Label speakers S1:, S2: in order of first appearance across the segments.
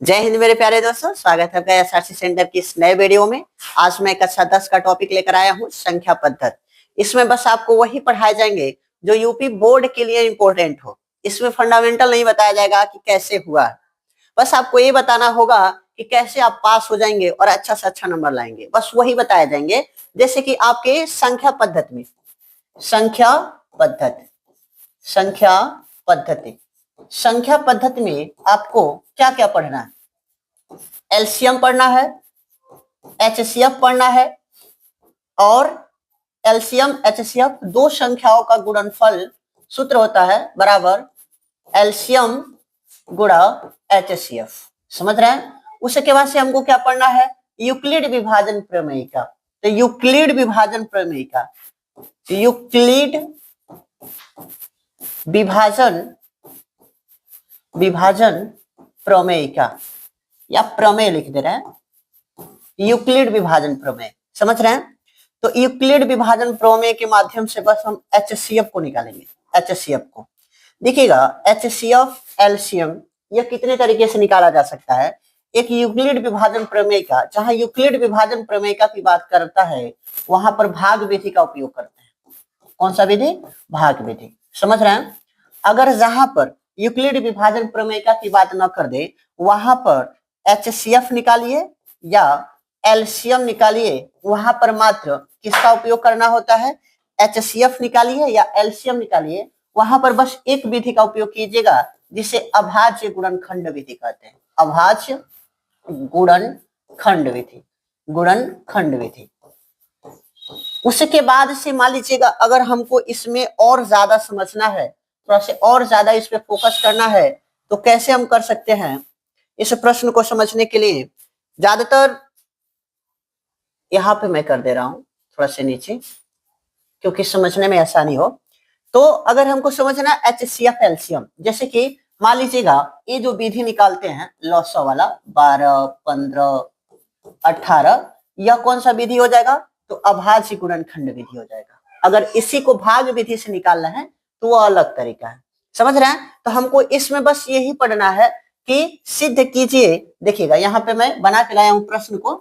S1: जय हिंद मेरे प्यारे दोस्तों, स्वागत है आपका एसआरसी सेंटर की इस नए वीडियो में। आज मैं कक्षा 10 का टॉपिक लेकर आया हूँ, संख्या पद्धति। इसमें बस आपको वही पढ़ाए जाएंगे जो यूपी बोर्ड के लिए इंपॉर्टेंट हो। इसमें फंडामेंटल नहीं बताया जाएगा कि कैसे हुआ, बस आपको ये बताना होगा कि कैसे आप पास हो जाएंगे और अच्छा से अच्छा नंबर लाएंगे, बस वही बताए जाएंगे। जैसे कि आपके संख्या पद्धति में संख्या पद्धति संख्या पद्धति संख्या पद्धति में आपको क्या क्या पढ़ना है? एलसीएम पढ़ना है, एचसीएफ पढ़ना है, और एलसीएम एचसीएफ दो संख्याओं का गुणनफल सूत्र होता है बराबर एलसीएम गुणा एचसीएफ। समझ रहे हैं? उसके बाद से हमको क्या पढ़ना है? यूक्लिड विभाजन प्रमेय का। तो यूक्लिड विभाजन प्रमेय का यूक्लिड विभाजन प्रमेय का, या प्रमेय लिख दे रहे हैं, यूक्लिड विभाजन प्रमेय। समझ रहे हैं? तो यूक्लिड विभाजन प्रमेय के माध्यम से बस हम एचसीएफ को निकालेंगे। एचसीएफ को देखिएगा, एचसीएफ एलसीएम यह कितने तरीके से निकाला जा सकता है। एक यूक्लिड विभाजन प्रमेय का, जहां यूक्लिड विभाजन प्रमेय का की बात करता है वहां पर भाग विधि का उपयोग करते हैं। कौन सा विधि? भाग विधि। समझ रहे हैं? अगर जहां पर यूक्लिड विभाजन प्रमेय का की बात न कर दे, वहां पर एचसीएफ निकालिए या एलसीएम निकालिए, वहां पर मात्र किसका उपयोग करना होता है? एचसीएफ निकालिए या एलसीएम निकालिए, वहां पर बस एक विधि का उपयोग कीजिएगा जिसे अभाज्य गुणनखंड विधि कहते हैं। अभाज्य गुणनखंड विधि, गुणनखंड विधि। उसके बाद से मान लीजिएगा, अगर हमको इसमें और ज्यादा समझना है, थोड़ा से और ज्यादा इस पे फोकस करना है, तो कैसे हम कर सकते हैं? इस प्रश्न को समझने के लिए ज्यादातर यहाँ पे मैं कर दे रहा हूं थोड़ा से नीचे, क्योंकि समझने में आसानी हो। तो अगर हमको समझना एचसीएफ एलसीएम, जैसे कि मान लीजिएगा ये जो विधि निकालते हैं लॉसा वाला 12, 15, 18, यह कौन सा विधि हो जाएगा? तो अभाज्य गुणनखंड विधि हो जाएगा। अगर इसी को भाग विधि से निकालना है तो वह अलग तरीका है। समझ रहे हैं? तो हमको इसमें बस यही पढ़ना है कि सिद्ध कीजिए। देखिएगा यहाँ पे मैं बना के लाया हूं प्रश्न को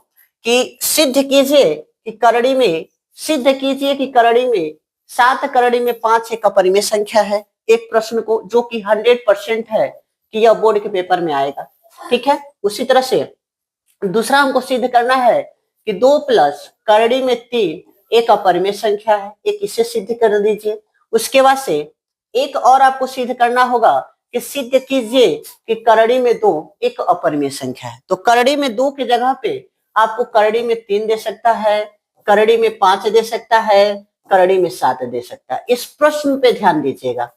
S1: कि सिद्ध कीजिए कि करड़ी में, सिद्ध कीजिए कि करड़ी में 7 करड़ी में 5 एक अपरिमेय संख्या है। एक प्रश्न को जो कि 100% है कि यह बोर्ड के पेपर में आएगा। ठीक है? उसी तरह से दूसरा हमको सिद्ध करना है कि 2 प्लस करड़ी में 3 एक अपरिमेय संख्या है। एक इसे सिद्ध कर दीजिए। उसके बाद से एक और आपको सिद्ध करना होगा कि सिद्ध कीजिए कि करड़ी में 2 एक अपरिमेय संख्या है। तो करड़ी में 2 की जगह पे आपको करड़ी में 3 दे सकता है, करड़ी में 5 दे सकता है, करड़ी में 7 दे सकता है। इस प्रश्न पे ध्यान दीजिएगा।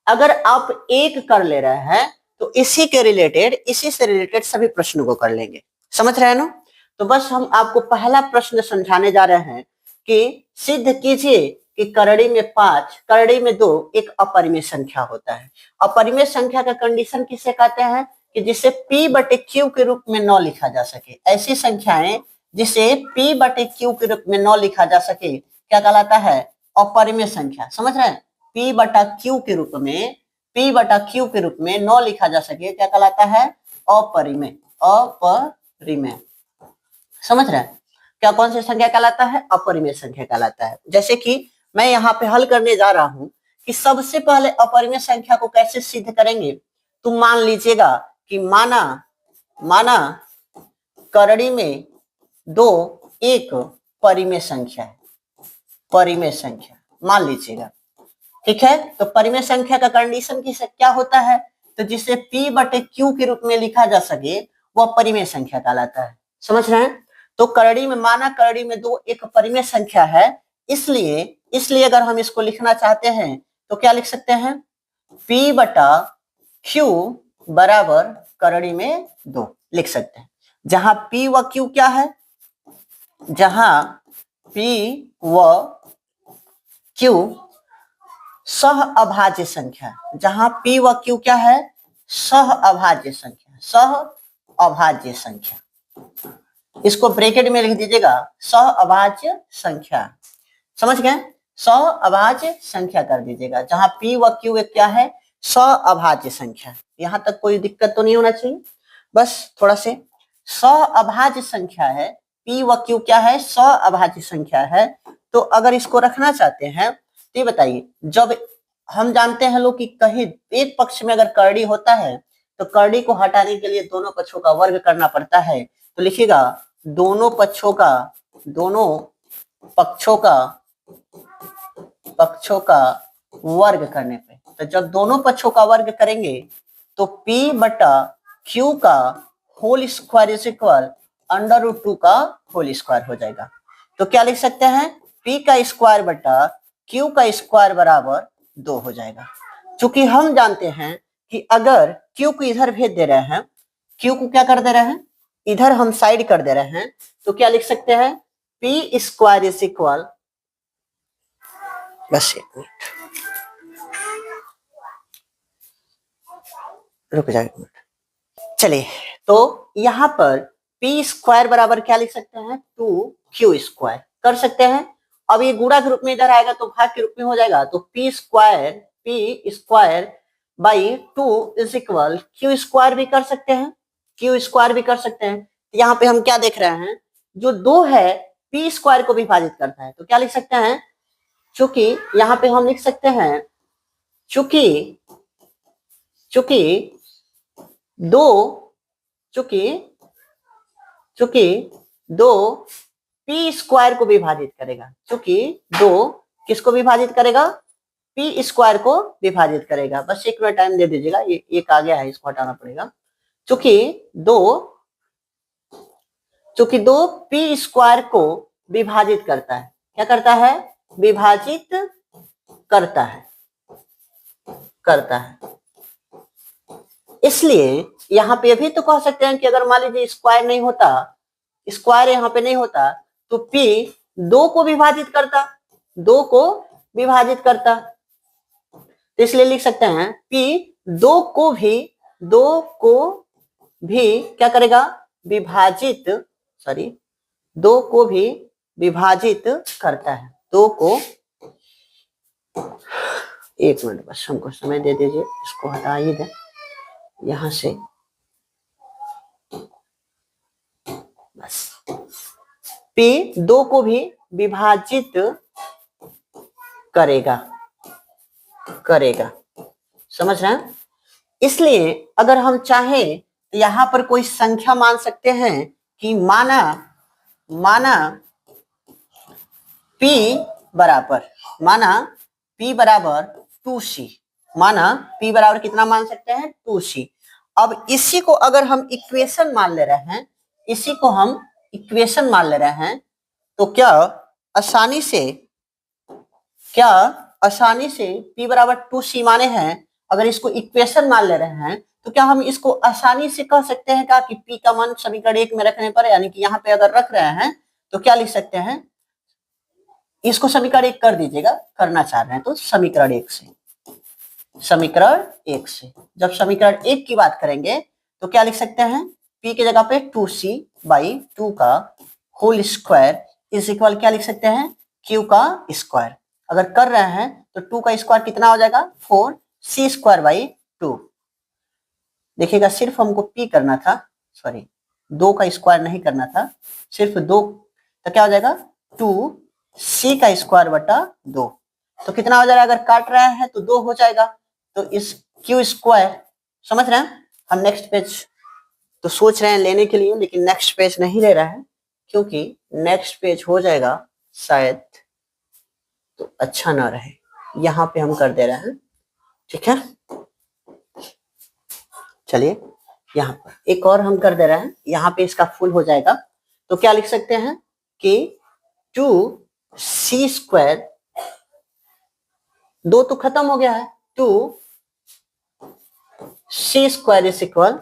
S1: अगर आप एक कर ले रहे हैं तो इसी के रिलेटेड, इसी से रिलेटेड सभी प्रश्नों को कर लेंगे। समझ रहे हैं ना? तो बस हम आपको पहला प्रश्न समझाने जा रहे हैं कि सिद्ध कीजिए कि करड़ी में 5, करड़ी में 2 एक अपरिमेय संख्या होता है। अपरिमेय संख्या का कंडीशन किसे कहते हैं? कि जिसे p/q के रूप में न लिखा जा सके। ऐसी संख्याएं जिसे p/q के रूप में न लिखा जा सके क्या कहलाता है? अपरिमेय संख्या। समझ रहे हैं? p/q के रूप में, p/q के रूप में न लिखा जा सके क्या कहलाता है? अपरिमेय। अपरिमेय। समझ रहे हैं? क्या कौन सी संख्या कहलाता है? अपरिमेय संख्या कहलाता है। जैसे कि मैं यहाँ पे हल करने जा रहा हूं कि सबसे पहले अपरिमेय संख्या को कैसे सिद्ध करेंगे। तो मान लीजिएगा कि माना करड़ी में 2 एक परिमेय संख्या है। परिमेय संख्या मान लीजिएगा। ठीक है? तो परिमेय संख्या का कंडीशन क्या होता है? तो जिसे p/q के रूप में लिखा जा सके वह परिमेय संख्या कहलाता है। समझ रहे हैं? तो करड़ी में, माना करड़ी में 2 एक परिमेय संख्या है, इसलिए अगर हम इसको लिखना चाहते हैं तो क्या लिख सकते हैं? p/q बराबर करड़ी में 2 लिख सकते हैं। जहां p व q क्या है? जहां p व q सह अभाज्य संख्या, जहां p व q क्या है? सह अभाज्य संख्या। सह अभाज्य संख्या, इसको ब्रैकेट में लिख दीजिएगा, सह अभाज्य संख्या। समझ गए? सह अभाज्य संख्या कर दीजिएगा, जहां p व q क्या है? सह अभाज्य संख्या। यहां तक कोई दिक्कत तो नहीं होना चाहिए। बस थोड़ा से सौ अभाज्य संख्या है, P व Q क्या है, सौ अभाज्य संख्या है। तो अगर इसको रखना चाहते हैं तो ये बताइए, जब हम जानते हैं लोग कि कहीं एक पक्ष में अगर कर्डी होता है तो कर्डी को हटाने के लिए दोनों पक्षों का वर्ग करना पड़ता है। तो लिखिएगा दोनों पक्षों का वर्ग करने पे, तो जब दोनों पक्षों का वर्ग करेंगे तो P बटा Q का होल स्क्वायर इज इक्वल √2 का होल स्क्वायर हो जाएगा। तो क्या लिख सकते हैं, P का स्क्वायर बटा Q का स्क्वायर बराबर 2 हो जाएगा। चूंकि हम जानते हैं कि अगर Q को इधर भेज दे रहे हैं, Q को क्या कर दे रहे हैं, इधर हम साइड कर दे रहे हैं, तो क्या लिख सकते हैं, P स्क्वायर इज इक्वल, बस एक मिनट रुक जाए, चलिए। तो यहां पर P स्क्वायर बराबर क्या लिख सकते हैं, 2Q स्क्वायर कर सकते हैं। अब ये गुणा के रूप में इधर आएगा तो भाग के रूप में हो जाएगा, तो P square by 2 is equal Q square भी कर सकते हैं, Q स्क्वायर भी कर सकते हैं। तो यहाँ पे हम क्या देख रहे हैं, जो 2 है P स्क्वायर को विभाजित करता है, तो क्या लिख सकते हैं, चूंकि यहाँ पे हम लिख सकते हैं, चूंकि दो P स्क्वायर को विभाजित करेगा, चूंकि 2 किसको विभाजित करेगा, P स्क्वायर को विभाजित करेगा। बस एक मिनट टाइम दे दीजिएगा, ये एक आ गया है, इसको हटाना पड़ेगा। चूंकि दो P स्क्वायर को विभाजित करता है, क्या करता है, विभाजित करता है। इसलिए यहाँ पे भी तो कह सकते हैं कि अगर मान लीजिए स्क्वायर नहीं होता, स्क्वायर यहाँ पे नहीं होता, तो P 2 को विभाजित करता, तो इसलिए लिख सकते हैं P 2 को भी क्या करेगा, विभाजित, 2 को भी विभाजित करता है। 2 को, एक मिनट बस हमको समय दे दीजिए, इसको हटा ही दें यहां से, बस। P 2 को भी विभाजित करेगा, समझ रहे हैं। इसलिए अगर हम चाहें तो यहां पर कोई संख्या मान सकते हैं कि माना P बराबर 2C, माना P बराबर कितना मान सकते हैं, 2C। अब इसी को अगर हम इक्वेशन मान ले रहे हैं, तो क्या आसानी से P बराबर 2C माने हैं, अगर इसको इक्वेशन मान ले रहे हैं, तो क्या हम इसको आसानी से कह सकते हैं का कि P का मान समीकरण 1 में रखने पर, यानी कि यहाँ पे अगर रख रहे हैं तो क्या लिख सकते हैं, इसको समीकरण 1 कर दीजिएगा, करना चाह रहे हैं तो समीकरण 1 से जब समीकरण 1 की बात करेंगे तो क्या लिख सकते हैं, P की जगह पे 2C बाई 2 का होल स्क्वायर इज इक्वल क्या लिख सकते हैं, Q का स्क्वायर। अगर कर रहे हैं तो 2 का स्क्वायर कितना हो जाएगा, 4C स्क्वायर बाई 2। देखिएगा सिर्फ हमको P करना था, 2 का स्क्वायर नहीं करना था, सिर्फ 2, तो क्या हो जाएगा, 2C का स्क्वायर बटा 2। तो कितना हो जाएगा, अगर काट रहे हैं तो 2 हो जाएगा, तो इस Q स्क्वायर, समझ रहे हैं। हम नेक्स्ट पेज तो सोच रहे हैं लेने के लिए, लेकिन नेक्स्ट पेज नहीं ले रहा है, क्योंकि नेक्स्ट पेज हो जाएगा शायद तो अच्छा ना रहे, यहाँ पे हम कर दे रहे हैं, ठीक है। चलिए यहाँ पर एक और हम कर दे रहे हैं, यहाँ पे इसका फुल हो जाएगा, तो क्या लिख सकते हैं कि 2C स्क्वायर, 2 तो खत्म हो गया है, 2C square is equal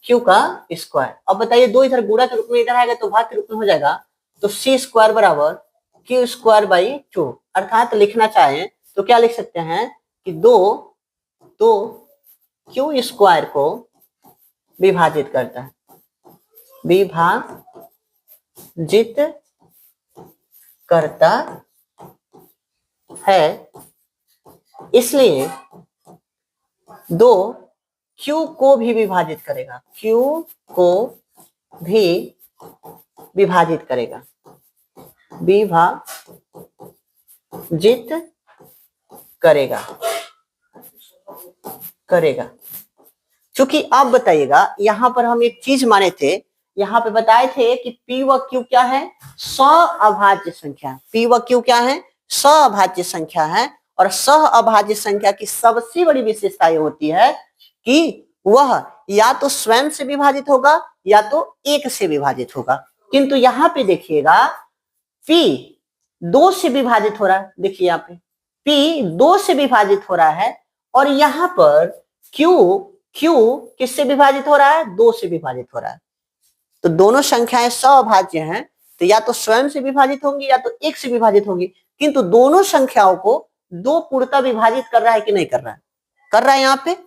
S1: Q का स्क्वायर। अब बताइए 2 इधर गुणा के रूप में इधर आएगा तो भाग के रूप में हो जाएगा, तो C स्क्वायर बराबर Q स्क्वायर बाई 2, अर्थात लिखना चाहें तो क्या लिख सकते हैं कि 2 Q स्क्वायर को विभाजित करता है, इसलिए 2 Q को भी विभाजित करेगा, Q को भी विभाजित करेगा, विभाजित करेगा करेगा। क्योंकि आप बताइएगा, यहां पर हम एक चीज माने थे, यहां पे बताए थे कि P व Q क्या है, सअभाज्य संख्या। P व Q क्या है, सअभाज्य संख्या है। और सअभाज्य संख्या की सबसे बड़ी विशेषता ये होती है कि वह या तो स्वयं से विभाजित होगा या तो 1 से विभाजित होगा। किंतु यहाँ पे देखिएगा P 2 से विभाजित हो रहा है। देखिए यहाँ पे P 2 से विभाजित हो रहा है और यहाँ पर Q किससे विभाजित हो रहा है, 2 से विभाजित हो रहा है। तो दोनों संख्याएं सअभाज्य हैं, तो या तो स्वयं से विभाजित होंगी या तो 1 से विभाजित होंगी। किंतु दोनों संख्याओं को 2 पूर्णतः विभाजित कर रहा है कि नहीं कर रहा है, कर रहा है यहाँ पे।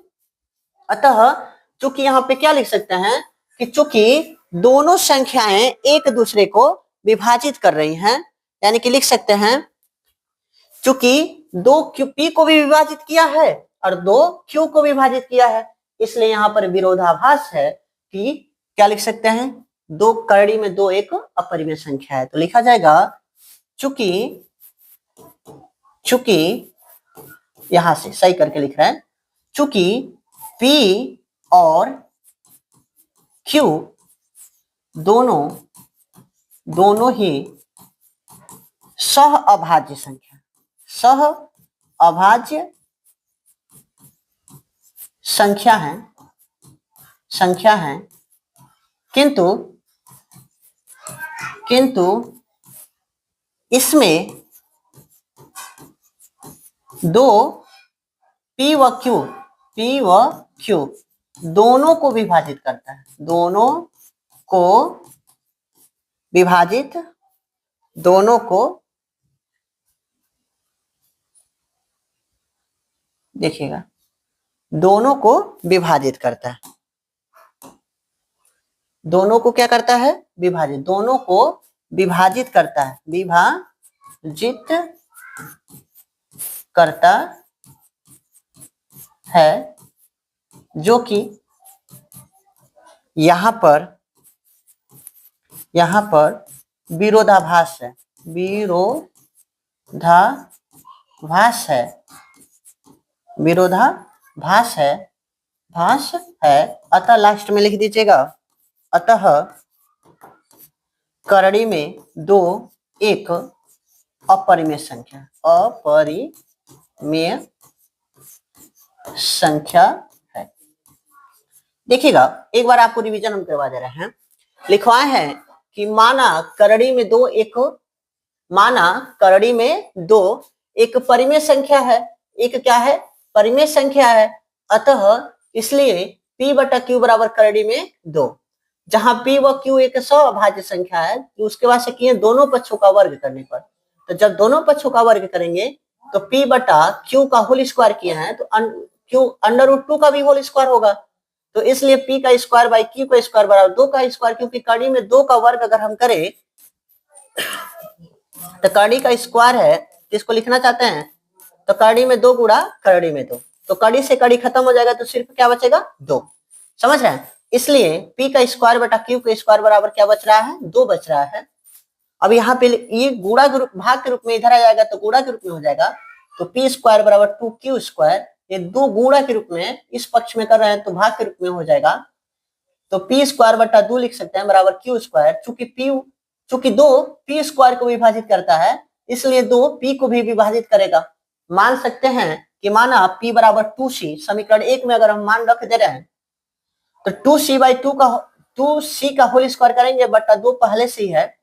S1: अतः चूंकि यहाँ पे क्या लिख सकते हैं कि चूंकि दोनों संख्याएं एक दूसरे को विभाजित कर रही हैं, यानी कि लिख सकते हैं चूंकि 2 P को भी विभाजित किया है और 2 Q को विभाजित किया है, इसलिए यहाँ पर विरोधाभास है कि क्या लिख सकते हैं, 2 करड़ी में 2 एक अपरिमेय संख्या है। तो लिखा जाएगा चूंकि यहां से सही करके लिख रहे हैं, चूंकि P और Q दोनों ही सअभाज्य संख्या है, किंतु इसमें 2 P व Q दोनों को विभाजित करता है, दोनों को देखिएगा, दोनों को विभाजित करता है। दोनों को क्या करता है, विभाजित, दोनों को विभाजित करता है, विभाजित करता है, जो कि यहां पर विरोधाभास है। अतः लास्ट में लिख दीजिएगा, अतः करड़ी में 2 एक अपरिमेय संख्या है। देखिएगा, एक बार आपको रिवीजन हम करवा दे रहे हैं। लिखवाए हैं कि माना करड़ी में 2 एक परिमेय संख्या है, एक क्या है, परिमेय संख्या है। अतः इसलिए P बटा Q बराबर करड़ी में 2, जहां P व Q एक सअभाज्य संख्या है, तो उसके बाद से किए दोनों पक्षों का वर्ग करने पर। तो जब दोनों पक्षों का वर्ग करेंगे तो P बटा Q का होल स्क्वायर किया है तो Q √2 का भी होल स्क्वायर होगा। तो इसलिए P का स्क्वायर बाई Q का स्क्वायर बराबर 2 का स्क्वायर, क्योंकि कड़ी में 2 का वर्ग अगर हम करें तो कड़ी का स्क्वायर है, जिसको लिखना चाहते हैं तो कड़ी में 2 गुणा करड़ी में 2, तो कड़ी से कड़ी खत्म हो जाएगा तो सिर्फ क्या बचेगा, 2। समझ रहे हैं। इसलिए P का स्क्वायर बटा Q का स्क्वायर बराबर क्या बच रहा है, 2 बच रहा है। अब यहाँ पे ये गुणा भाग के रूप में इधर आ जाएगा तो गुणा के रूप में हो जाएगा, तो P स्क्वायर बराबर 2Q स्क्वायर, ये 2 गुणा के रूप में इस पक्ष में कर रहे हैं तो भाग के रूप में हो जाएगा। तो P स्क्वायर बटा 2 लिख सकते हैं बराबर Q स्क्वायर। चूंकि 2 P स्क्वायर को विभाजित करता है, इसलिए 2 P को भी विभाजित करेगा। मान सकते हैं कि माना P बराबर 2C, समीकरण 1 में अगर हम मान रख दे रहे हैं तो 2C बाई 2C का होल स्क्वायर करेंगे, बटा 2 पहले से ही है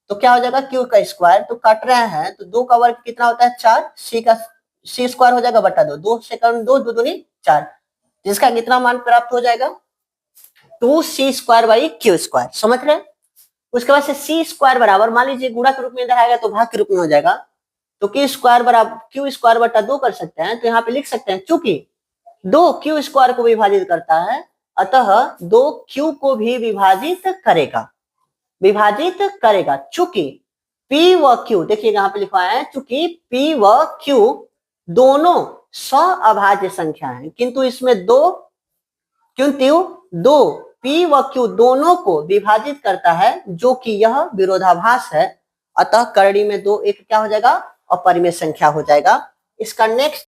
S1: तो क्या हो जाएगा, Q का स्क्वायर। तो काट रहे हैं तो 2 का वर्ग कितना होता है, 4, C स्क्वायर हो जाएगा बटा 2, 2 से कम 2, 2 दूनी 4, जिसका कितना मान प्राप्त हो जाएगा, 2C square by Q square. समझ रहे हैं। उसके बाद से C स्क्वायर बराबर, मान लीजिए गुणा के रूप में इधर आएगा तो भाग के रूप में हो जाएगा, तो Q स्क्वायर बराबर Q स्क्वायर बटा 2 कर सकते हैं। तो यहाँ पे लिख सकते हैं चूंकि 2 Q स्क्वायर को विभाजित करता है, अतः 2 Q को भी विभाजित करेगा। चूंकि P व Q, देखिए यहाँ पे लिखा है चूंकि P व Q दोनों सअभाज्य संख्या है, किंतु इसमें 2 किंतु दो P व Q दोनों को विभाजित करता है, जो कि यह विरोधाभास है, अतः करड़ी में दो एक क्या हो जाएगा, अपरिमेय संख्या हो जाएगा। इसका नेक्स्ट